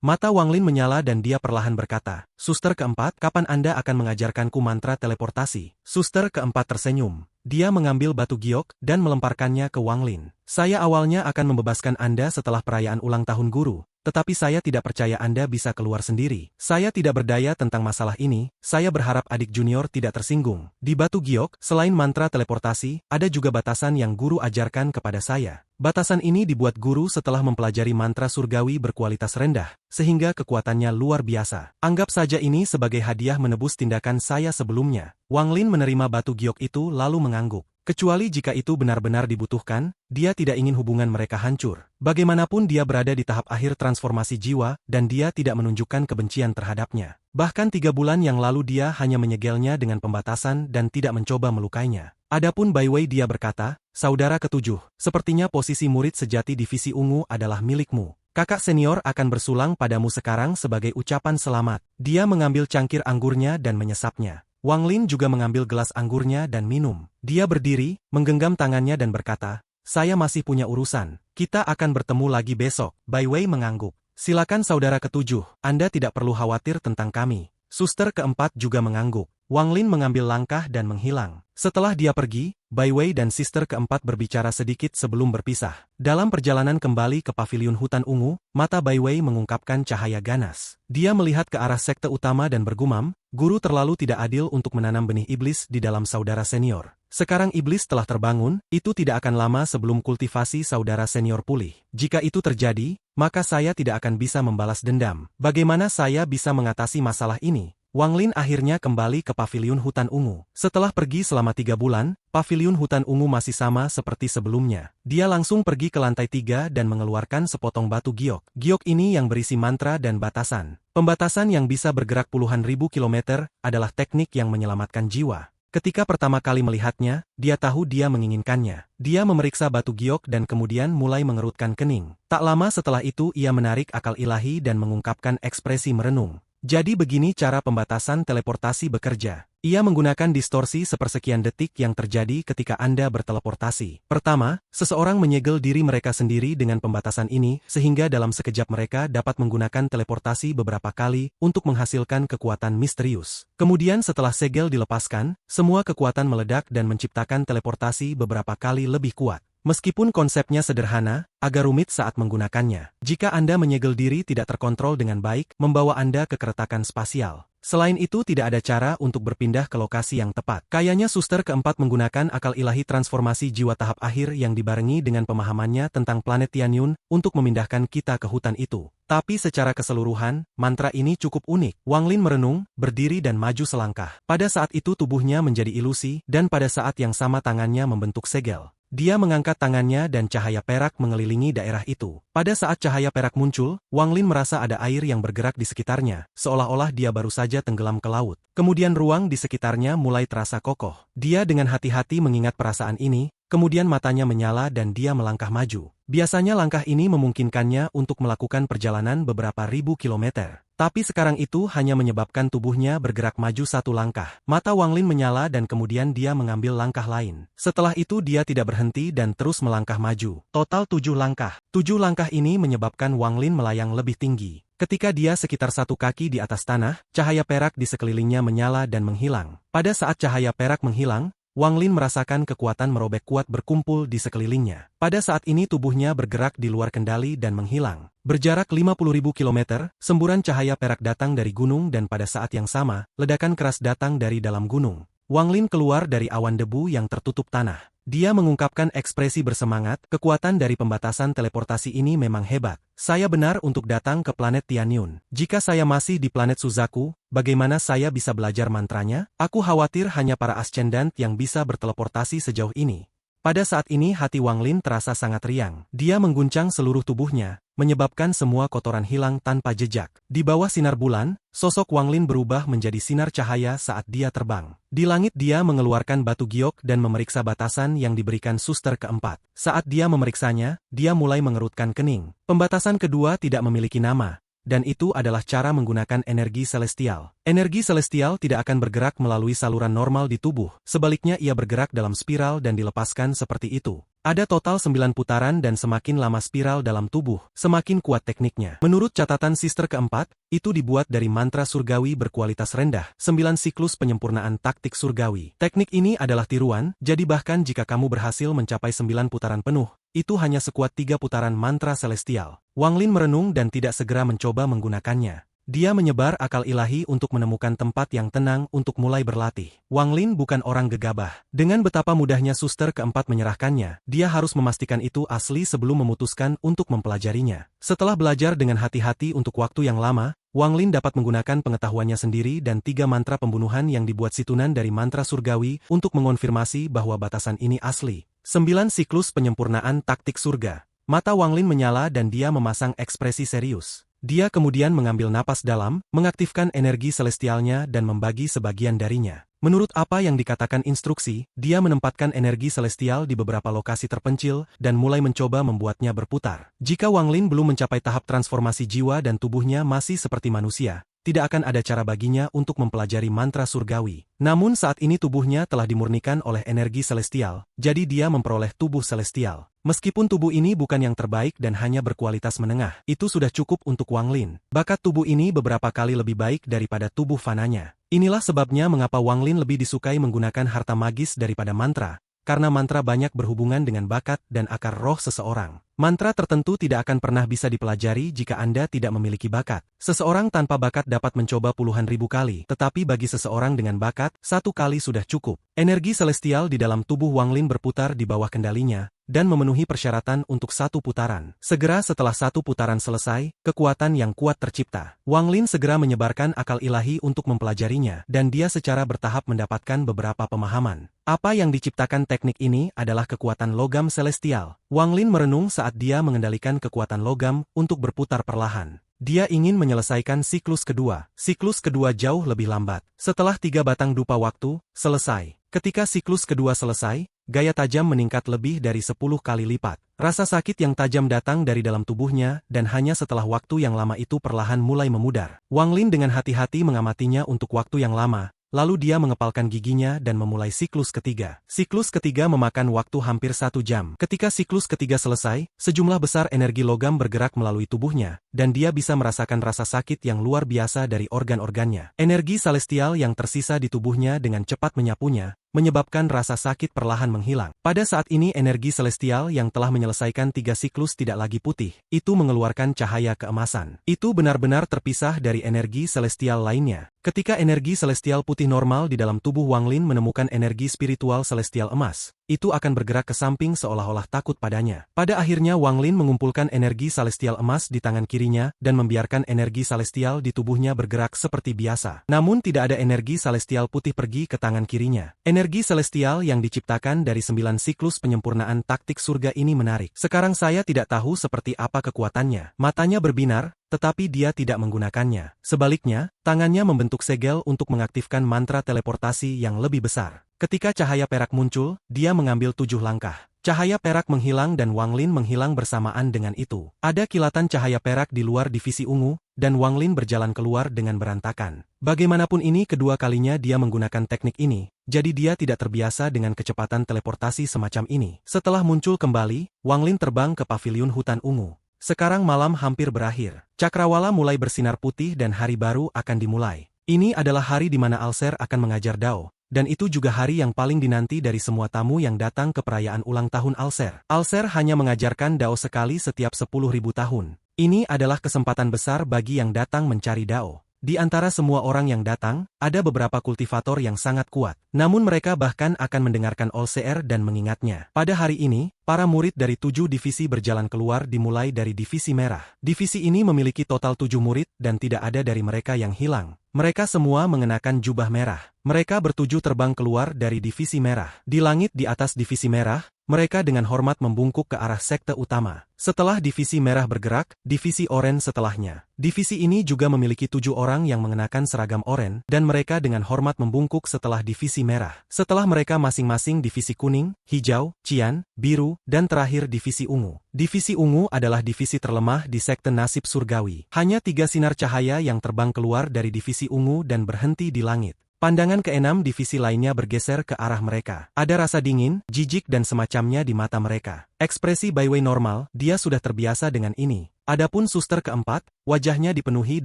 Mata Wang Lin menyala dan dia perlahan berkata, "Suster keempat, kapan Anda akan mengajarkanku mantra teleportasi?" Suster keempat tersenyum. Dia mengambil batu giok dan melemparkannya ke Wang Lin. "Saya awalnya akan membebaskan Anda setelah perayaan ulang tahun guru, tetapi saya tidak percaya Anda bisa keluar sendiri. Saya tidak berdaya tentang masalah ini, saya berharap adik junior tidak tersinggung. Di batu giok, selain mantra teleportasi, ada juga batasan yang guru ajarkan kepada saya. Batasan ini dibuat guru setelah mempelajari mantra surgawi berkualitas rendah, sehingga kekuatannya luar biasa. Anggap saja ini sebagai hadiah menebus tindakan saya sebelumnya." Wang Lin menerima batu giok itu lalu mengangguk. Kecuali jika itu benar-benar dibutuhkan, dia tidak ingin hubungan mereka hancur. Bagaimanapun dia berada di tahap akhir transformasi jiwa, dan dia tidak menunjukkan kebencian terhadapnya. Bahkan 3 bulan yang lalu dia hanya menyegelnya dengan pembatasan dan tidak mencoba melukainya. Adapun Bai Wei dia berkata, "Saudara ketujuh, sepertinya posisi murid sejati divisi ungu adalah milikmu. Kakak senior akan bersulang padamu sekarang sebagai ucapan selamat." Dia mengambil cangkir anggurnya dan menyesapnya. Wang Lin juga mengambil gelas anggurnya dan minum. Dia berdiri, menggenggam tangannya dan berkata, "Saya masih punya urusan. Kita akan bertemu lagi besok." Bai Wei mengangguk. "Silakan saudara ketujuh, Anda tidak perlu khawatir tentang kami." Suster keempat juga mengangguk. Wang Lin mengambil langkah dan menghilang. Setelah dia pergi, Bai Wei dan Sister keempat berbicara sedikit sebelum berpisah. Dalam perjalanan kembali ke paviliun hutan ungu, mata Bai Wei mengungkapkan cahaya ganas. Dia melihat ke arah sekte utama dan bergumam, "Guru terlalu tidak adil untuk menanam benih iblis di dalam saudara senior. Sekarang iblis telah terbangun, itu tidak akan lama sebelum kultivasi saudara senior pulih. Jika itu terjadi, maka saya tidak akan bisa membalas dendam. Bagaimana saya bisa mengatasi masalah ini?" Wang Lin akhirnya kembali ke paviliun hutan ungu. Setelah pergi selama 3 bulan, paviliun hutan ungu masih sama seperti sebelumnya. Dia langsung pergi ke lantai 3 dan mengeluarkan sepotong batu giok. Giok ini yang berisi mantra dan batasan. Pembatasan yang bisa bergerak puluhan ribu kilometer adalah teknik yang menyelamatkan jiwa. Ketika pertama kali melihatnya, dia tahu dia menginginkannya. Dia memeriksa batu giok dan kemudian mulai mengerutkan kening. Tak lama setelah itu ia menarik akal ilahi dan mengungkapkan ekspresi merenung. "Jadi begini cara pembatasan teleportasi bekerja. Ia menggunakan distorsi sepersekian detik yang terjadi ketika Anda berteleportasi. Pertama, seseorang menyegel diri mereka sendiri dengan pembatasan ini, sehingga dalam sekejap mereka dapat menggunakan teleportasi beberapa kali untuk menghasilkan kekuatan misterius. Kemudian setelah segel dilepaskan, semua kekuatan meledak dan menciptakan teleportasi beberapa kali lebih kuat. Meskipun konsepnya sederhana, agak rumit saat menggunakannya. Jika Anda menyegel diri tidak terkontrol dengan baik, membawa Anda ke keretakan spasial. Selain itu tidak ada cara untuk berpindah ke lokasi yang tepat. Kayaknya suster keempat menggunakan akal ilahi transformasi jiwa tahap akhir yang dibarengi dengan pemahamannya tentang planet Tianyun untuk memindahkan kita ke hutan itu. Tapi secara keseluruhan, mantra ini cukup unik. Wang Lin merenung, berdiri dan maju selangkah. Pada saat itu tubuhnya menjadi ilusi, dan pada saat yang sama tangannya membentuk segel. Dia mengangkat tangannya dan cahaya perak mengelilingi daerah itu. Pada saat cahaya perak muncul, Wang Lin merasa ada air yang bergerak di sekitarnya, seolah-olah dia baru saja tenggelam ke laut. Kemudian ruang di sekitarnya mulai terasa kokoh. Dia dengan hati-hati mengingat perasaan ini, kemudian matanya menyala dan dia melangkah maju. Biasanya langkah ini memungkinkannya untuk melakukan perjalanan beberapa ribu kilometer. Tapi sekarang itu hanya menyebabkan tubuhnya bergerak maju 1 langkah. Mata Wang Lin menyala dan kemudian dia mengambil langkah lain. Setelah itu dia tidak berhenti dan terus melangkah maju. Total 7 langkah. 7 langkah ini menyebabkan Wang Lin melayang lebih tinggi. Ketika dia sekitar 1 kaki di atas tanah, cahaya perak di sekelilingnya menyala dan menghilang. Pada saat cahaya perak menghilang, Wang Lin merasakan kekuatan merobek kuat berkumpul di sekelilingnya. Pada saat ini tubuhnya bergerak di luar kendali dan menghilang. Berjarak 50.000 kilometer, semburan cahaya perak datang dari gunung dan pada saat yang sama, ledakan keras datang dari dalam gunung. Wang Lin keluar dari awan debu yang tertutup tanah. Dia mengungkapkan ekspresi bersemangat, kekuatan dari pembatasan teleportasi ini memang hebat. Saya benar untuk datang ke planet Tianyun. Jika saya masih di planet Suzaku, bagaimana saya bisa belajar mantranya? Aku khawatir hanya para ascendant yang bisa berteleportasi sejauh ini. Pada saat ini hati Wang Lin terasa sangat riang. Dia mengguncang seluruh tubuhnya, menyebabkan semua kotoran hilang tanpa jejak. Di bawah sinar bulan, sosok Wang Lin berubah menjadi sinar cahaya saat dia terbang. Di langit dia mengeluarkan batu giok dan memeriksa batasan yang diberikan suster keempat. Saat dia memeriksanya, dia mulai mengerutkan kening. Pembatasan kedua tidak memiliki nama. dan itu adalah cara menggunakan energi celestial. Energi celestial tidak akan bergerak melalui saluran normal di tubuh, sebaliknya ia bergerak dalam spiral dan dilepaskan seperti itu. Ada total 9 putaran dan semakin lama spiral dalam tubuh, semakin kuat tekniknya. Menurut catatan Sister keempat, itu dibuat dari mantra surgawi berkualitas rendah, 9 siklus penyempurnaan taktik surgawi. Teknik ini adalah tiruan, jadi bahkan jika kamu berhasil mencapai 9 putaran penuh, itu hanya sekuat 3 putaran mantra celestial. Wang Lin merenung dan tidak segera mencoba menggunakannya. Dia menyebar akal ilahi untuk menemukan tempat yang tenang untuk mulai berlatih. Wang Lin bukan orang gegabah. Dengan betapa mudahnya suster keempat menyerahkannya, dia harus memastikan itu asli sebelum memutuskan untuk mempelajarinya. Setelah belajar dengan hati-hati untuk waktu yang lama, Wang Lin dapat menggunakan pengetahuannya sendiri dan 3 mantra pembunuhan yang dibuat situnan dari mantra surgawi untuk mengonfirmasi bahwa batasan ini asli. 9 siklus penyempurnaan taktik surga. Mata Wang Lin menyala dan dia memasang ekspresi serius. Dia kemudian mengambil napas dalam, mengaktifkan energi celestialnya dan membagi sebagian darinya. Menurut apa yang dikatakan instruksi, dia menempatkan energi celestial di beberapa lokasi terpencil dan mulai mencoba membuatnya berputar. Jika Wang Lin belum mencapai tahap transformasi jiwa dan tubuhnya masih seperti manusia, tidak akan ada cara baginya untuk mempelajari mantra surgawi. Namun saat ini tubuhnya telah dimurnikan oleh energi celestial, jadi dia memperoleh tubuh celestial. Meskipun tubuh ini bukan yang terbaik dan hanya berkualitas menengah, itu sudah cukup untuk Wang Lin. Bakat tubuh ini beberapa kali lebih baik daripada tubuh fananya. Inilah sebabnya mengapa Wang Lin lebih disukai menggunakan harta magis daripada mantra, karena mantra banyak berhubungan dengan bakat dan akar roh seseorang. Mantra tertentu tidak akan pernah bisa dipelajari jika Anda tidak memiliki bakat. Seseorang tanpa bakat dapat mencoba puluhan ribu kali, tetapi bagi seseorang dengan bakat, 1 kali sudah cukup. Energi celestial di dalam tubuh Wang Lin berputar di bawah kendalinya, dan memenuhi persyaratan untuk 1 putaran. Segera setelah 1 putaran selesai, kekuatan yang kuat tercipta. Wang Lin segera menyebarkan akal ilahi untuk mempelajarinya, dan dia secara bertahap mendapatkan beberapa pemahaman. Apa yang diciptakan teknik ini adalah kekuatan logam celestial. Wang Lin merenung saat dia mengendalikan kekuatan logam untuk berputar perlahan. Dia ingin menyelesaikan siklus kedua. Siklus kedua jauh lebih lambat. Setelah 3 batang dupa waktu, selesai. Ketika siklus kedua selesai, gaya tajam meningkat lebih dari 10 kali lipat. Rasa sakit yang tajam datang dari dalam tubuhnya, dan hanya setelah waktu yang lama itu perlahan mulai memudar. Wang Lin dengan hati-hati mengamatinya untuk waktu yang lama. Lalu dia mengepalkan giginya dan memulai siklus ketiga. Siklus ketiga memakan waktu hampir 1 jam. Ketika siklus ketiga selesai, sejumlah besar energi logam bergerak melalui tubuhnya, dan dia bisa merasakan rasa sakit yang luar biasa dari organ-organnya. Energi celestial yang tersisa di tubuhnya dengan cepat menyapunya, menyebabkan rasa sakit perlahan menghilang. Pada saat ini energi celestial yang telah menyelesaikan 3 siklus tidak lagi putih, itu mengeluarkan cahaya keemasan. Itu benar-benar terpisah dari energi celestial lainnya. Ketika energi celestial putih normal di dalam tubuh Wang Lin menemukan energi spiritual celestial emas, itu akan bergerak ke samping seolah-olah takut padanya. Pada akhirnya Wang Lin mengumpulkan energi celestial emas di tangan kirinya dan membiarkan energi celestial di tubuhnya bergerak seperti biasa. Namun tidak ada energi celestial putih pergi ke tangan kirinya. Energi celestial yang diciptakan dari 9 siklus penyempurnaan taktik surga ini menarik. Sekarang saya tidak tahu seperti apa kekuatannya. Matanya berbinar, tetapi dia tidak menggunakannya. Sebaliknya, tangannya membentuk segel untuk mengaktifkan mantra teleportasi yang lebih besar. Ketika cahaya perak muncul, dia mengambil 7 langkah. Cahaya perak menghilang dan Wang Lin menghilang bersamaan dengan itu. Ada kilatan cahaya perak di luar divisi ungu, dan Wang Lin berjalan keluar dengan berantakan. Bagaimanapun ini kedua kalinya dia menggunakan teknik ini, jadi dia tidak terbiasa dengan kecepatan teleportasi semacam ini. Setelah muncul kembali, Wang Lin terbang ke paviliun hutan ungu. Sekarang malam hampir berakhir. Cakrawala mulai bersinar putih dan hari baru akan dimulai. Ini adalah hari di mana Alser akan mengajar Dao, dan itu juga hari yang paling dinanti dari semua tamu yang datang ke perayaan ulang tahun Alser. Alser hanya mengajarkan Dao sekali setiap 10.000 tahun. Ini adalah kesempatan besar bagi yang datang mencari Dao. Di antara semua orang yang datang, ada beberapa kultivator yang sangat kuat. Namun mereka bahkan akan mendengarkan Alser dan mengingatnya. Pada hari ini, para murid dari 7 divisi berjalan keluar dimulai dari divisi merah. Divisi ini memiliki total 7 murid dan tidak ada dari mereka yang hilang. Mereka semua mengenakan jubah merah. Mereka bertuju terbang keluar dari divisi merah. Di langit di atas divisi merah, mereka dengan hormat membungkuk ke arah sekte utama. Setelah divisi merah bergerak, divisi oranye setelahnya. Divisi ini juga memiliki 7 orang yang mengenakan seragam oranye, dan mereka dengan hormat membungkuk setelah divisi merah. Setelah mereka masing-masing divisi kuning, hijau, cian, biru, dan terakhir divisi ungu. Divisi ungu adalah divisi terlemah di sekte nasib surgawi. Hanya 3 sinar cahaya yang terbang keluar dari divisi ungu dan berhenti di langit. Pandangan keenam divisi lainnya bergeser ke arah mereka. Ada rasa dingin, jijik dan semacamnya di mata mereka. Ekspresi Baiwei normal, dia sudah terbiasa dengan ini. Adapun suster keempat, wajahnya dipenuhi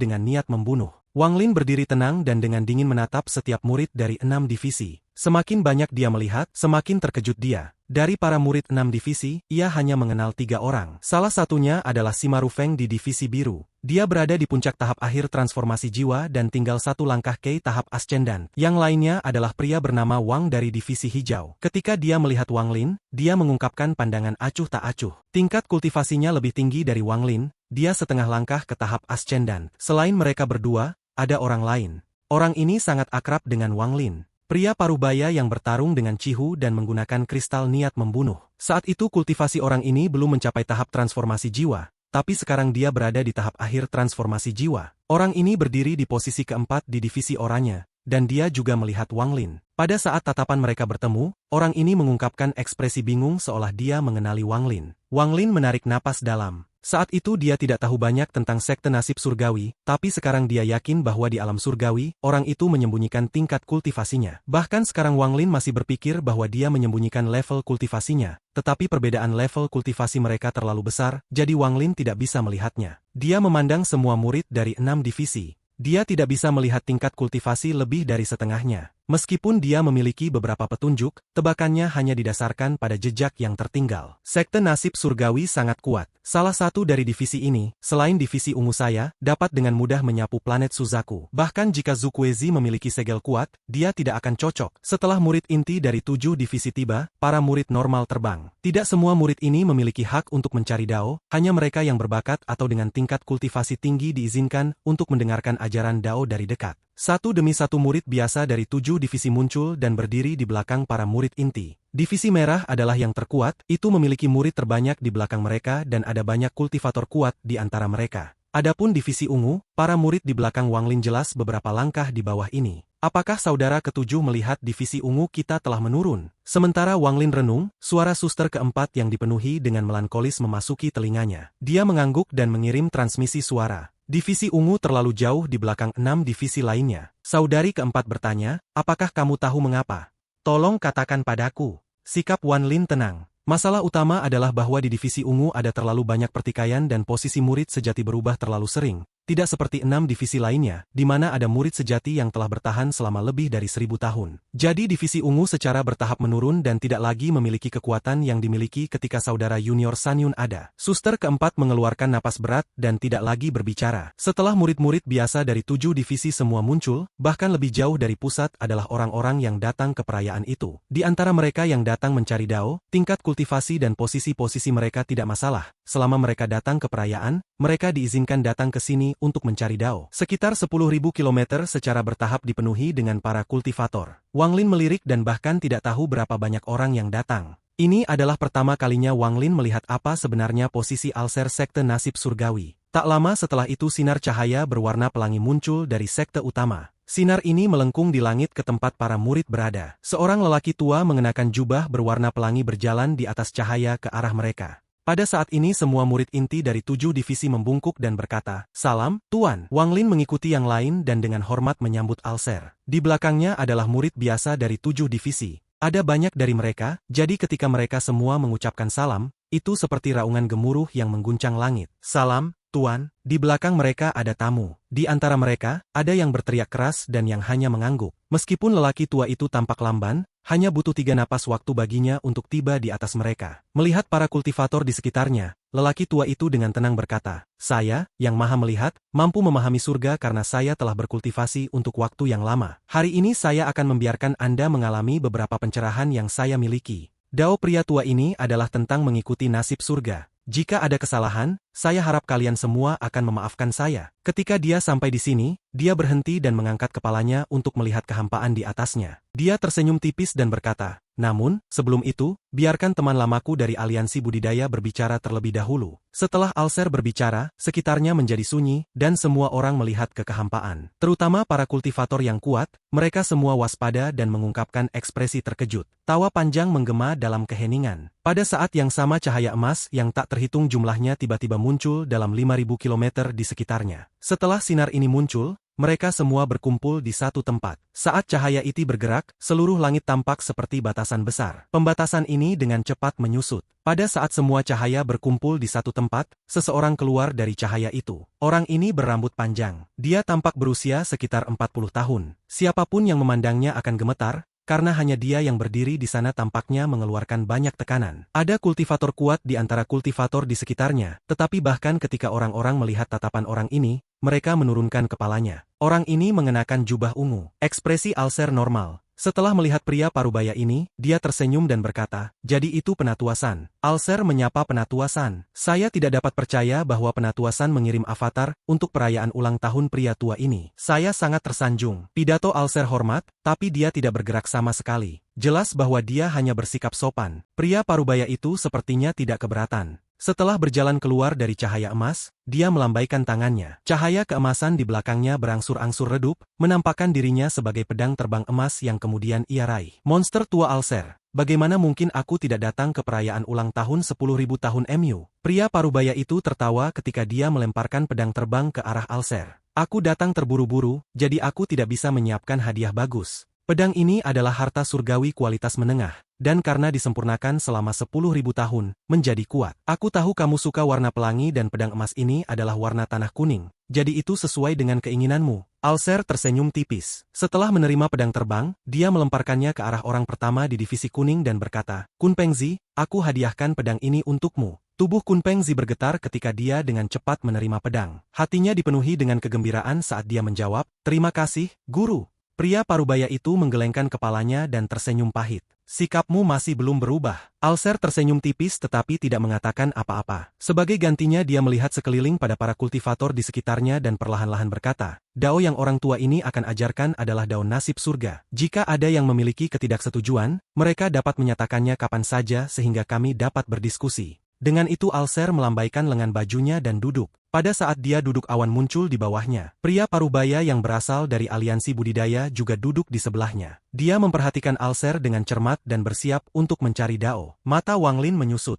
dengan niat membunuh. Wang Lin berdiri tenang dan dengan dingin menatap setiap murid dari 6 divisi. Semakin banyak dia melihat, semakin terkejut dia. Dari para murid 6 divisi, ia hanya mengenal 3 orang. Salah satunya adalah Shimaru Feng di divisi biru. Dia berada di puncak tahap akhir transformasi jiwa dan tinggal 1 langkah ke tahap ascendant. Yang lainnya adalah pria bernama Wang dari divisi hijau. Ketika dia melihat Wang Lin, dia mengungkapkan pandangan acuh tak acuh. Tingkat kultivasinya lebih tinggi dari Wang Lin, dia setengah langkah ke tahap ascendant. Selain mereka berdua, ada orang lain. Orang ini sangat akrab dengan Wang Lin. Pria parubaya yang bertarung dengan Cihu dan menggunakan kristal niat membunuh. Saat itu kultivasi orang ini belum mencapai tahap transformasi jiwa, tapi sekarang dia berada di tahap akhir transformasi jiwa. Orang ini berdiri di posisi keempat di divisi oranye, dan dia juga melihat Wang Lin. Pada saat tatapan mereka bertemu, orang ini mengungkapkan ekspresi bingung seolah dia mengenali Wang Lin. Wang Lin menarik napas dalam. Saat itu dia tidak tahu banyak tentang sekte nasib surgawi, tapi sekarang dia yakin bahwa di alam surgawi, orang itu menyembunyikan tingkat kultivasinya. Bahkan sekarang Wang Lin masih berpikir bahwa dia menyembunyikan level kultivasinya, tetapi perbedaan level kultivasi mereka terlalu besar, jadi Wang Lin tidak bisa melihatnya. Dia memandang semua murid dari 6 divisi. Dia tidak bisa melihat tingkat kultivasi lebih dari setengahnya. Meskipun dia memiliki beberapa petunjuk, tebakannya hanya didasarkan pada jejak yang tertinggal. Sekte nasib surgawi sangat kuat. Salah satu dari divisi ini, selain divisi ungu saya, dapat dengan mudah menyapu planet Suzaku. Bahkan jika Zukwezi memiliki segel kuat, dia tidak akan cocok. Setelah murid inti dari 7 divisi tiba, para murid normal terbang. Tidak semua murid ini memiliki hak untuk mencari Dao, hanya mereka yang berbakat atau dengan tingkat kultivasi tinggi diizinkan untuk mendengarkan ajaran Dao dari dekat. Satu demi satu murid biasa dari 7 divisi muncul dan berdiri di belakang para murid inti. Divisi merah adalah yang terkuat, itu memiliki murid terbanyak di belakang mereka dan ada banyak kultivator kuat di antara mereka. Adapun divisi ungu, para murid di belakang Wang Lin jelas beberapa langkah di bawah ini. Apakah saudara ketujuh melihat divisi ungu kita telah menurun? Sementara Wang Lin renung, suara suster keempat yang dipenuhi dengan melankolis memasuki telinganya. Dia mengangguk dan mengirim transmisi suara. Divisi ungu terlalu jauh di belakang 6 divisi lainnya. Saudari keempat bertanya, apakah kamu tahu mengapa? Tolong katakan padaku. Sikap Wang Lin tenang. Masalah utama adalah bahwa di divisi ungu ada terlalu banyak pertikaian dan posisi murid sejati berubah terlalu sering. Tidak seperti 6 divisi lainnya, di mana ada murid sejati yang telah bertahan selama lebih dari 1000 tahun. Jadi divisi ungu secara bertahap menurun dan tidak lagi memiliki kekuatan yang dimiliki ketika saudara junior Sanyun ada. Suster keempat mengeluarkan napas berat dan tidak lagi berbicara. Setelah murid-murid biasa dari 7 divisi semua muncul, bahkan lebih jauh dari pusat adalah orang-orang yang datang ke perayaan itu. Di antara mereka yang datang mencari Dao, tingkat kultivasi dan posisi-posisi mereka tidak masalah. Selama mereka datang ke perayaan, mereka diizinkan datang ke sini untuk mencari Dao. Sekitar 10.000 kilometer secara bertahap dipenuhi dengan para kultivator. Wang Lin melirik dan bahkan tidak tahu berapa banyak orang yang datang. Ini adalah pertama kalinya Wang Lin melihat apa sebenarnya posisi alser sekte nasib surgawi. Tak lama setelah itu sinar cahaya berwarna pelangi muncul dari sekte utama. Sinar ini melengkung di langit ke tempat para murid berada. Seorang lelaki tua mengenakan jubah berwarna pelangi berjalan di atas cahaya ke arah mereka. Pada saat ini semua murid inti dari 7 divisi membungkuk dan berkata, "Salam, Tuan." Wang Lin mengikuti yang lain dan dengan hormat menyambut alser. Di belakangnya adalah murid biasa dari 7 divisi. Ada banyak dari mereka, jadi ketika mereka semua mengucapkan salam, itu seperti raungan gemuruh yang mengguncang langit. "Salam, Tuan." Di belakang mereka ada tamu. Di antara mereka, ada yang berteriak keras dan yang hanya mengangguk. Meskipun lelaki tua itu tampak lamban, hanya butuh 3 napas waktu baginya untuk tiba di atas mereka. Melihat para kultivator di sekitarnya, lelaki tua itu dengan tenang berkata, "Saya, yang maha melihat, mampu memahami surga karena saya telah berkultivasi untuk waktu yang lama. Hari ini saya akan membiarkan Anda mengalami beberapa pencerahan yang saya miliki." Dao pria tua ini adalah tentang mengikuti nasib surga. Jika ada kesalahan, saya harap kalian semua akan memaafkan saya. Ketika dia sampai di sini, dia berhenti dan mengangkat kepalanya untuk melihat kehampaan di atasnya. Dia tersenyum tipis dan berkata, Namun, sebelum itu, biarkan teman lamaku dari aliansi budidaya berbicara terlebih dahulu. Setelah Alser berbicara, sekitarnya menjadi sunyi, dan semua orang melihat ke kehampaan. Terutama para kultivator yang kuat, mereka semua waspada dan mengungkapkan ekspresi terkejut. Tawa panjang menggema dalam keheningan. Pada saat yang sama cahaya emas yang tak terhitung jumlahnya tiba-tiba muncul dalam 5.000 kilometer di sekitarnya. Setelah sinar ini muncul, mereka semua berkumpul di satu tempat. Saat cahaya itu bergerak, seluruh langit tampak seperti batasan besar. Pembatasan ini dengan cepat menyusut. Pada saat semua cahaya berkumpul di satu tempat, seseorang keluar dari cahaya itu. Orang ini berambut panjang. Dia tampak berusia sekitar 40 tahun. Siapapun yang memandangnya akan gemetar, karena hanya dia yang berdiri di sana tampaknya mengeluarkan banyak tekanan. Ada kultivator kuat di antara kultivator di sekitarnya, tetapi bahkan ketika orang-orang melihat tatapan orang ini, mereka menurunkan kepalanya. Orang ini mengenakan jubah ungu. Ekspresi Alser normal. Setelah melihat pria parubaya ini, dia tersenyum dan berkata, "Jadi itu penatuasan." Alser menyapa penatuasan. "Saya tidak dapat percaya bahwa penatuasan mengirim avatar untuk perayaan ulang tahun pria tua ini. Saya sangat tersanjung." Pidato Alser hormat, tapi dia tidak bergerak sama sekali. Jelas bahwa dia hanya bersikap sopan. Pria parubaya itu sepertinya tidak keberatan. Setelah berjalan keluar dari cahaya emas, dia melambaikan tangannya. Cahaya keemasan di belakangnya berangsur-angsur redup, menampakkan dirinya sebagai pedang terbang emas yang kemudian ia raih. Monster tua Alser, bagaimana mungkin aku tidak datang ke perayaan ulang tahun 10.000 tahun MU? Pria parubaya itu tertawa ketika dia melemparkan pedang terbang ke arah Alser. "Aku datang terburu-buru, jadi aku tidak bisa menyiapkan hadiah bagus. Pedang ini adalah harta surgawi kualitas menengah, dan karena disempurnakan selama 10.000 tahun, menjadi kuat. Aku tahu kamu suka warna pelangi dan pedang emas ini adalah warna tanah kuning, jadi itu sesuai dengan keinginanmu." Alser tersenyum tipis. Setelah menerima pedang terbang, dia melemparkannya ke arah orang pertama di divisi kuning dan berkata, "Kun Pengzi, aku hadiahkan pedang ini untukmu." Tubuh Kun Pengzi bergetar ketika dia dengan cepat menerima pedang. Hatinya dipenuhi dengan kegembiraan saat dia menjawab, "Terima kasih, Guru." Pria parubaya itu menggelengkan kepalanya dan tersenyum pahit. "Sikapmu masih belum berubah." Alser tersenyum tipis tetapi tidak mengatakan apa-apa. Sebagai gantinya dia melihat sekeliling pada para kultivator di sekitarnya dan perlahan-lahan berkata, "Dao yang orang tua ini akan ajarkan adalah dao nasib surga. Jika ada yang memiliki ketidaksetujuan, mereka dapat menyatakannya kapan saja sehingga kami dapat berdiskusi." Dengan itu Alser melambaikan lengan bajunya dan duduk. Pada saat dia duduk awan muncul di bawahnya. Pria parubaya yang berasal dari aliansi budidaya juga duduk di sebelahnya. Dia memperhatikan Alser dengan cermat dan bersiap untuk mencari dao. Mata Wang Lin menyusut.